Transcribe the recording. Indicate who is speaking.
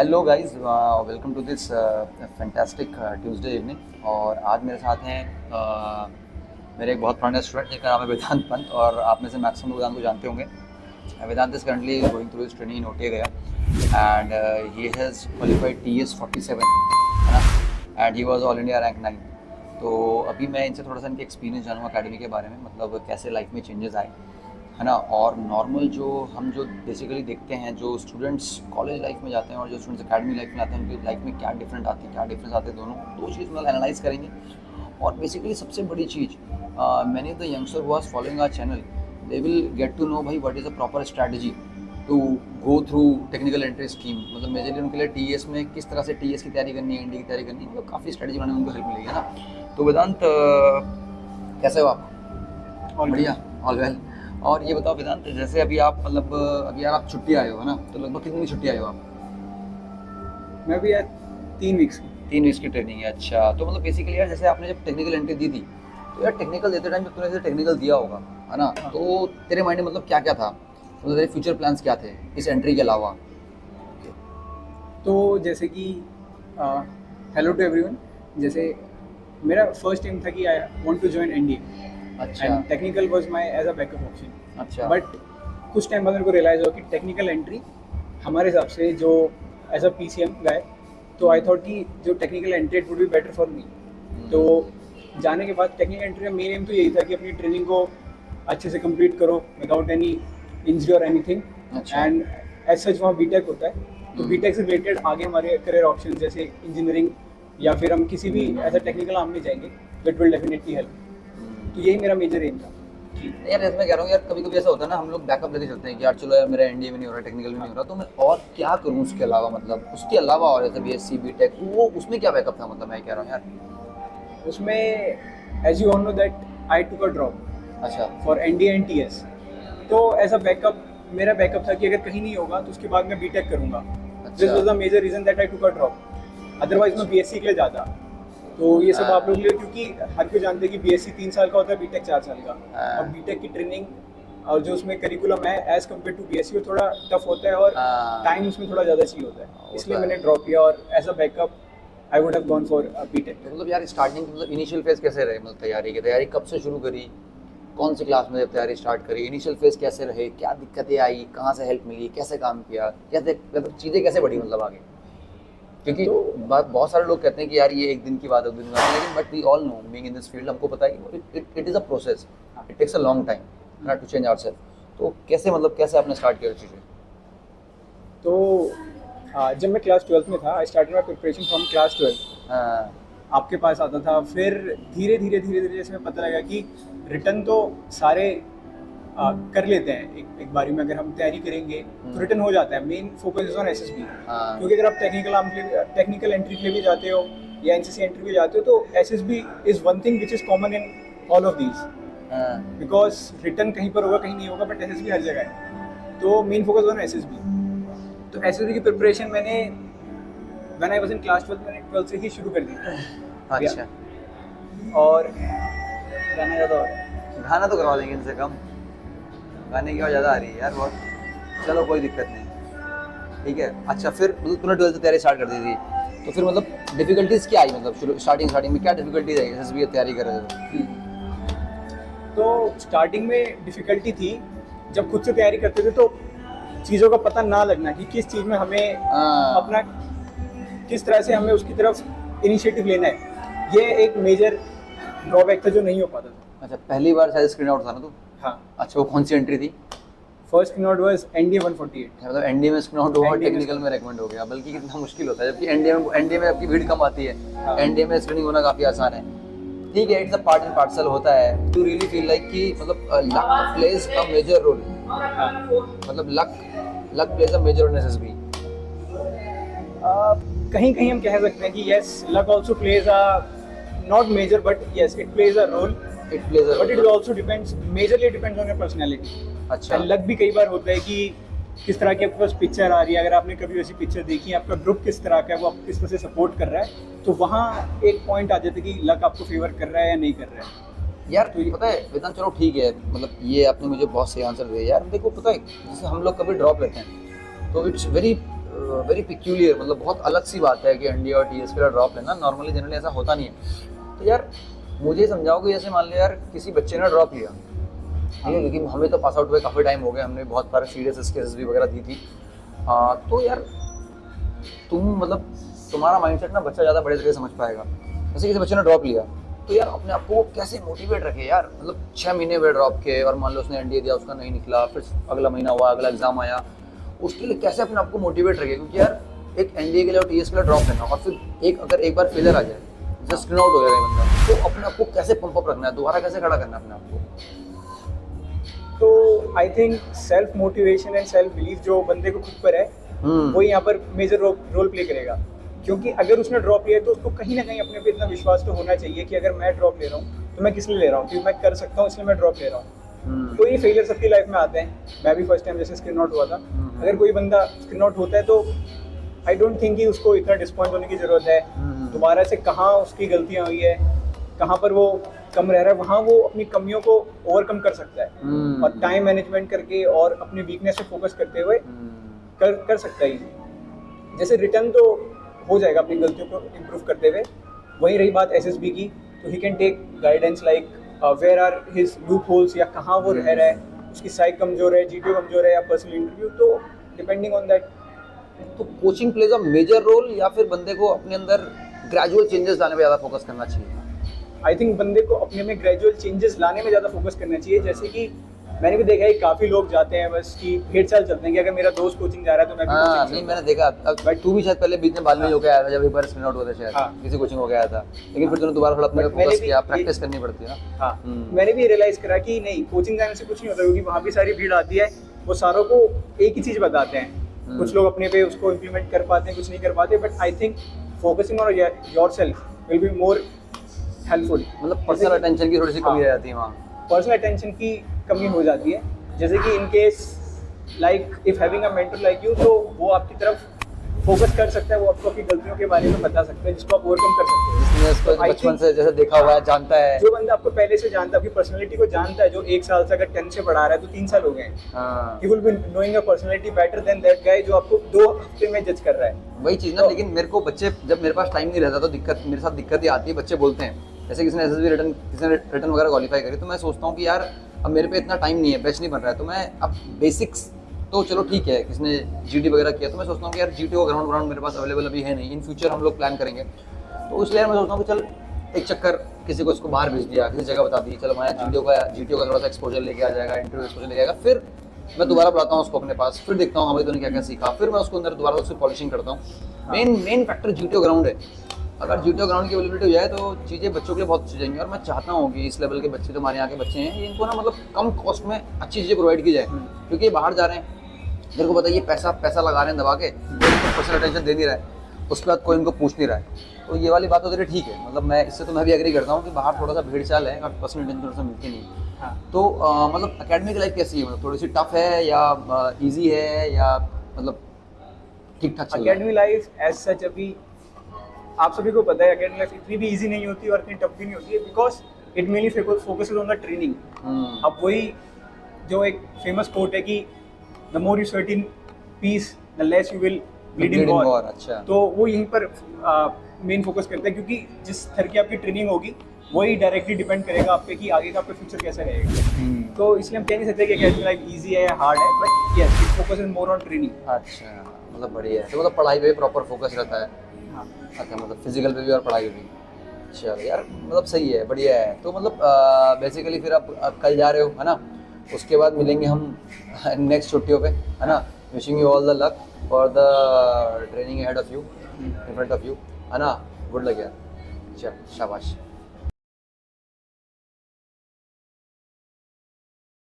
Speaker 1: Hello guys, welcome to this fantastic Tuesday evening. और आज मेरे साथ हैं मेरे एक बहुत पुराने स्टूडेंट जिनका नाम है वेदांत पंत। और आप में से मैक्सिमम लोग वेदांत को जानते होंगे। Vedant is currently going through his training in OTA Gaya and he has qualified TS 47, है ना, and he was all India rank 9। तो अभी मैं इनसे थोड़ा सा इनके एक्सपीरियंस जानूँगा अकेडमी के बारे में, मतलब कैसे लाइफ में चेंजेस आए, है ना। और नॉर्मल जो बेसिकली देखते हैं, जो स्टूडेंट्स कॉलेज लाइफ में जाते हैं और जो स्टूडेंट्स अकेडमी लाइफ में आते हैं, उनकी लाइफ में क्या डिफरेंस आते हैं, दोनों दो चीज़ मतलब एनालाइज करेंगे। और बेसिकली सबसे बड़ी चीज़, many of the youngster who are following our channel, they will get to know भाई what is a proper strategy to go through technical entry scheme. मतलब मेजरली उनके लिए TS में किस तरह से TS की तैयारी करनी है, ND की तैयारी करनी है, मतलब काफ़ी स्ट्रैटेजी बनाने में उनको हेल्प मिलेगी, है ना। तो वेदांत, कैसे हो आप?
Speaker 2: और
Speaker 1: बढ़िया, ऑल वेल। और ये बताओ वेदांत, जैसे अभी आप मतलब अभी यार आप छुट्टी आए हो, है ना, तो लगभग कितनी छुट्टी आए हो आप?
Speaker 2: मैं भी यार 3 वीक्स की
Speaker 1: 3 वीक्स की ट्रेनिंग है। अच्छा, तो मतलब बेसिकली यार जैसे आपने जब टेक्निकल एंट्री दी थी, तो यार टेक्निकल देते टाइम जब तूने जैसे टेक्निकल दिया होगा, है ना, तो तेरे माइंड में मतलब क्या क्या था, मतलब तेरे फ्यूचर प्लान्स क्या थे इस एंट्री के अलावा?
Speaker 2: तो जैसे कि हेलो टू एवरीवन। जैसे मेरा फर्स्ट एम था कि I want to join NDA
Speaker 1: अच्छा
Speaker 2: and technical was my as a backup option.
Speaker 1: अच्छा।
Speaker 2: बट कुछ टाइम बाद मेरे को रियलाइज़ हुआ कि टेक्निकल एंट्री हमारे हिसाब से जो एज अ PCM गाय, तो आई थॉट कि जो technical entry it would be better for me. तो जाने के बाद टेक्निकल एंट्री का मेन एम तो यही था कि अपनी ट्रेनिंग को अच्छे से कंप्लीट करो विदाउट एनी इंजरी और एनीथिंग।
Speaker 1: अच्छा।
Speaker 2: एंड एज सच वहाँ बीटेक होता है, तो बीटेक से रिलेटेड आगे हमारे करियर ऑप्शन जैसे इंजीनियरिंग या फिर हम किसी भी ऐसा टेक्निकल आर्म में जाएंगे, इट विल डेफिनेटली हेल्प। तो यही मेरा मेजर एम था।
Speaker 1: यार इसमें कह रहा हूँ यार, कभी कभी ऐसा होता है ना, हम लोग बैकअप लेके चलते हैं कि यार चलो यार मेरा NDA में नहीं हो रहा, टेक्निकल में नहीं हो रहा, तो मैं और क्या करूँ उसके अलावा, मतलब उसके अलावा और जैसे BSc BTech, वो उसमें क्या बैकअप था, मतलब मैं कह रहा हूँ यार
Speaker 2: उसमें as you all know that I took a drop
Speaker 1: अच्छा
Speaker 2: फॉर NDA एंड TS। तो एज अ बैकअप मेरा बैकअप था कि अगर कहीं नहीं होगा तो उसके बाद मैं बीटेक करूँगा। This was the major reason that I took a drop. Otherwise मैं BSc के लिए जाता। तो ये सब आप लोग लिए, क्योंकि हर कोई जानते हैं कि BSc 3 साल का होता है, बीटेक 4 साल का। और बीटेक की ट्रेनिंग और जो उसमें करिकुलम है एज कम्पेयर टू BSc वो थोड़ा टफ होता है और टाइम उसमें थोड़ा ज़्यादा चाहिए होता है, इसलिए मैंने ड्रॉप किया। और as a backup I would have gone for BTech.
Speaker 1: मतलब यार स्टार्टिंग मतलब इनिशियल फेज कैसे रहे, मतलब तैयारी कब से शुरू करी, कौन सी क्लास में जब तैयारी स्टार्ट करी, इनिशियल फेज कैसे रहे, क्या दिक्कतें आई, कहाँ से हेल्प मिली, कैसे काम किया, कैसे मतलब चीज़ें कैसे बढ़ी मतलब आगे? क्योंकि
Speaker 2: तो
Speaker 1: बहुत सारे लोग कहते हैं कि यार ये एक दिन की बात है, 2 दिन की बात है, लेकिन but we all know being in this field, हमको पता है कि it is a process, it takes a long time to change ourselves. तो कैसे आपने स्टार्ट किया चीज़ें?
Speaker 2: तो जब मैं क्लास 12th में था, I started my preparation from class 12। आपके पास आता था, फिर धीरे धीरे जैसे मैं पता लगा कि रिटर्न तो सारे कर लेते हैं एक बारी में, अगर हम तैयारी करेंगे तो रिटर्न हो जाता है। Main focus is on SSB, क्योंकि अगर आप टेक्निकल एंट्री के लिए भी जाते हो या NCC एंट्री भी जाते हो, तो SSB is one thing which is common in all of these, because return कहीं पर होगा कहीं नहीं होगा, बट SSB हर जगह है। तो मेन फोकस ऑन SSB। तो SSB की प्रिपरेशन मैंने when I was in class 12 मैंने 12 से ही शुरू कर दी।
Speaker 1: अच्छा।
Speaker 2: और गाना ज़्यादा हो रहा है,
Speaker 1: गाना तो करवा देंगे इनसे कम, गाने की आवाज़ ज़्यादा आ रही है यार बहुत। चलो कोई दिक्कत नहीं, ठीक है। अच्छा, फिर मतलब तूने 12th से तैयारी स्टार्ट कर दी थी, तो फिर मतलब डिफिकल्टीज क्या आई, मतलब स्टार्टिंग में क्या डिफिकल्टीज आई SSB की तैयारी कर रहे थे?
Speaker 2: तो स्टार्टिंग में डिफ़िकल्टी थी जब खुद से तैयारी करते थे, तो चीज़ों का पता ना लगना कि किस चीज़ में हमें अपना किस तरह से हमें उसकी तरफ इनिशिएटिव लेना है, ये एक मेजर ड्रॉबैक था जो नहीं हो पाता था।
Speaker 1: अच्छा, पहली बार शायद स्क्रीन आउट था ना तू?
Speaker 2: हाँ।
Speaker 1: अच्छा, वो कौन सी एंट्री थी?
Speaker 2: First screen out was NDA 148।
Speaker 1: मतलब NDA में स्क्रीन आउट हुआ और
Speaker 2: NDA में
Speaker 1: टेक्निकल में रेकमेंड हो गया, बल्कि कितना मुश्किल होता है, जबकि NDA में आपकी भीड़ कम आती है।
Speaker 2: हाँ।
Speaker 1: NDA में स्क्रीनिंग होना काफ़ी आसान है, ठीक है, it's a part and parcel होता है। टू रियली फील लाइक कि मतलब luck plays a major role, मतलब luck plays a major role in SSB।
Speaker 2: कहीं कहीं हम कह सकते हैं कि yes, luck also plays a not major, but yes it plays a role,
Speaker 1: it plays a
Speaker 2: but it also depends, majorly depends on your personality.
Speaker 1: अच्छा।
Speaker 2: Luck भी कई बार होता है कि किस तरह की आपके पास पिक्चर आ रही है, अगर आपने कभी वैसी पिक्चर देखी है, आपका ग्रुप किस तरह का है, वो आपको किस तरह से सपोर्ट कर रहा है, तो वहाँ एक पॉइंट आ जाता है कि लक आपको फेवर कर रहा है या नहीं कर रहा है।
Speaker 1: यार तो ये पता है वेदांत, चलो ठीक है, मतलब ये आपने मुझे बहुत सही आंसर दिया यार। देखो पता है, जैसे हम लोग कभी ड्रॉप लेते हैं तो इट्स वेरी वेरी पिक्यूलियर, मतलब बहुत अलग सी बात है कि एनडीए और टीएस का ड्रॉप लेना। नॉर्मली जनरली ऐसा होता नहीं है। तो यार मुझे समझाओ कि जैसे मान लो यार किसी बच्चे ने ड्रॉप लिया, ठीक है, क्योंकि हमें तो पास आउट हुए काफ़ी टाइम हो गया, हमने बहुत सारे सीरियस केसेस भी वगैरह दी थी। तो यार तुम मतलब तुम्हारा माइंडसेट ना बच्चा ज़्यादा बड़े तरीके से समझ पाएगा। जैसे किसी बच्चे ने ड्रॉप लिया तो यार अपने आप को कैसे मोटिवेट रखे यार, मतलब 6 महीने हुए ड्रॉप के, और मान लो उसने एनडीए दिया, उसका नहीं निकला, फिर अगला महीना हुआ, अगला एग्जाम आया, उसके लिए कैसे अपने आप को मोटिवेट रखे। क्योंकि यार एक एनडीए के लिए और टीएस के लिए ड्रॉप लेना, और फिर अगर एक बार फेलियर आ जाए, जैसे स्क्रीन आउट हो गया बंदा, तो अपने आप को कैसे पंप अप रखना है, दोबारा कैसे खड़ा करना है अपने आप को।
Speaker 2: तो I think self motivation and self belief जो बंदे को खुद पर है वो यहाँ पर मेजर रोल प्ले करेगा। क्योंकि अगर उसने ड्रॉप लिया है तो उसको कहीं ना कहीं अपने पे इतना विश्वास तो होना चाहिए कि अगर मैं ड्रॉप ले रहा हूँ तो मैं किस लिए ले रहा हूँ, क्योंकि मैं कर सकता हूँ इसलिए मैं ड्रॉप ले रहा हूँ। तो ये फेलियर सबकी लाइफ में आते हैं। मैं भी फर्स्ट टाइम जैसे स्क्रीन आउट हुआ था, अगर कोई बंदा स्क्रीन आउट होता है तो आई डोंट थिंक कि उसको इतना डिसपॉइंट होने की ज़रूरत है। दोबारा से कहाँ उसकी गलतियाँ हुई है, कहाँ पर वो कम रह रहा है, वहाँ वो अपनी कमियों को ओवरकम कर सकता है और टाइम मैनेजमेंट करके और अपनी वीकनेस पे फोकस करते हुए कर सकता है। जैसे रिटर्न तो हो जाएगा अपनी गलतियों को इम्प्रूव करते हुए। वही रही बात एसएसबी की, तो he can take guidance like where are his loopholes, या कहाँ वो रह रहा है, उसकी साइक कमजोर है, जीटीओ कमजोर है, या पर्सनल इंटरव्यू, तो डिपेंडिंग ऑन दैट।
Speaker 1: तो coaching plays a major role, या फिर बंदे को अपने अंदर ग्रेजुअल चेंजेस लाने पे ज़्यादा फोकस करना चाहिए?
Speaker 2: आई थिंक बंदे को अपने में ग्रेजुअल चेंजेस लाने में ज़्यादा फोकस करना चाहिए। जैसे कि मैंने भी देखा है काफ़ी लोग जाते हैं बस कि 1.5 साल चलते हैं कि अगर मेरा दोस्त कोचिंग जा रहा है तो मैं भी कोचिंग।
Speaker 1: नहीं, मैंने देखा। अब तू भी शायद पहले बीच में बाल में होकर आया था, जब एक बार स्क्रीन आउट हुआ था शायद, किसी कोचिंग हो गया था, लेकिन फिर तूने दोबारा थोड़ा अपने फोकस किया, प्रैक्टिस करनी पड़ती है ना।
Speaker 2: हाँ, मैंने भी रियलाइज़ करा कि नहीं, कोचिंग जाने से कुछ नहीं होता, क्योंकि वहाँ भी सारी भीड़ आती है, वो सारों को एक ही चीज़ बताते हैं। कुछ लोग अपने पे उसको इम्प्लीमेंट कर पाते हैं, कुछ नहीं कर पाते, but I think focusing on yourself will be more helpful.
Speaker 1: मतलब पर्सनल अटेंशन की थोड़ी सी कमी रह जाती है वहाँ,
Speaker 2: पर्सनल अटेंशन की कमी हो जाती है। जैसे कि in case like if having a mentor like you, तो वो आपकी तरफ फोकस कर सकता है, वो आपको अपनी गलतियों के बारे में बता सकता है, जिसको आप ओवरकम कर सकते हैं,
Speaker 1: जिसने उसको बचपन से जैसे देखा हुआ है, जानता है।
Speaker 2: जो बंदा आपको पहले से जानता है, आपकी पर्सनालिटी को जानता है, जो 1 साल से अगर 10 से पढ़ा रहा है तो 3 साल हो गए हैं, he will be knowing your personality better than that guy जो आपको 2 हफ्ते में जज कर रहा है।
Speaker 1: वही चीज़ ना। लेकिन मेरे को बच्चे, जब मेरे पास टाइम नहीं रहता तो दिक्कत, मेरे साथ दिक्कत ही आती है। बच्चे बोलते हैं, जैसे किसी ने एसएसबी रिटर्न, किसी ने रिटर्न वगैरह क्वालिफाई करी, तो मैं सोचता हूँ कि यार अब मेरे पे इतना टाइम नहीं है, बैच नहीं बन रहा है, तो मैं अब बेसिक्स तो चलो ठीक है, किसने जीडी वगैरह किया, तो मैं सोचता हूँ कि यार जीटी का ग्राउंड मेरे पास अवेलेबल अभी है नहीं, इन फ्यूचर हम लोग प्लान करेंगे, तो इसलिए मैं सोचता हूँ कि चल एक चक्कर किसी को इसको बाहर भेज दिया, किसी जगह बता दी, चलो मैं जीटीओ का थोड़ा सा एक्सपोजर लेके आ जाएगा, इंटरव्यू एक्सपोजर लेके आएगा, फिर मैं दोबारा बुलाता हूँ उसको अपने पास, फिर देखता हूँ हमें तो क्या क्या सीखा, फिर मैं उसको अंदर दोबारा उससे पॉलिशिंग करता हूँ। मेन फैक्टर जीटीओ ग्राउंड है। अगर जीटीओ ग्राउंड की अवेलेबिलिटी हो जाए तो चीज़ें बच्चों के लिए बहुत अच्छी जाएंगी। और मैं चाहता हूँ कि इस लेवल के बच्चे, जो हमारे यहाँ के बच्चे हैं, इनको ना मतलब कम कॉस्ट में अच्छी चीज़ें प्रोवाइड की जाए, क्योंकि ये बाहर जा रहे हैं, मेरे को बताइए, पैसा लगा रहे हैं दबा के, पर्सनल अटेंशन दे नहीं रहा है, उसके बाद कोई इनको पूछ नहीं रहा है। तो ये वाली बात तो तेरी ठीक है, मतलब मैं इससे तो मैं भी एग्री करता हूँ कि बाहर थोड़ा सा भीड़ चाल है और पर्सनल अटेंशन थोड़ा सा मिलती नहीं है। तो मतलब एकेडमिक लाइफ कैसी है, मतलब थोड़ी सी टफ है या ईजी है, या मतलब ठीक ठाक?
Speaker 2: एकेडमिक लाइफ एज सच अभी आप सभी को पता है एकेडमिक लाइफ इतनी भी इजी नहीं होती और इतनी टफ भी नहीं होती है, because it mainly focuses on the training. अब वही जो एक फेमस कोट है कि the more you sweat in peace the less you will bleed in war.
Speaker 1: अच्छा,
Speaker 2: तो वो यहीं पर मेन फोकस करता है, क्योंकि जिस तरह की आपकी ट्रेनिंग होगी वही डायरेक्टली डिपेंड करेगा आप पे कि आगे का आपका फ्यूचर कैसा रहेगा। तो इसलिए हम कह नहीं सकते कि एकेडमिक लाइफ इजी है या हार्ड है, but yes it focuses more on training.
Speaker 1: अच्छा, मतलब बढ़िया है। तो मतलब पढ़ाई पे भी प्रॉपर फोकस रहता है?
Speaker 2: हाँ।
Speaker 1: अच्छा, मतलब फिजिकल पे भी और पढ़ाई पे भी? चलो यार, मतलब सही है, बढ़िया है। तो मतलब बेसिकली फिर आप कल जा रहे हो, है ना? उसके बाद मिलेंगे हम नेक्स्ट छुट्टियों पे, है ना? Wishing you all the luck for the training ahead of you, in front of you, है ना? गुड लक यार, चल शाबाश।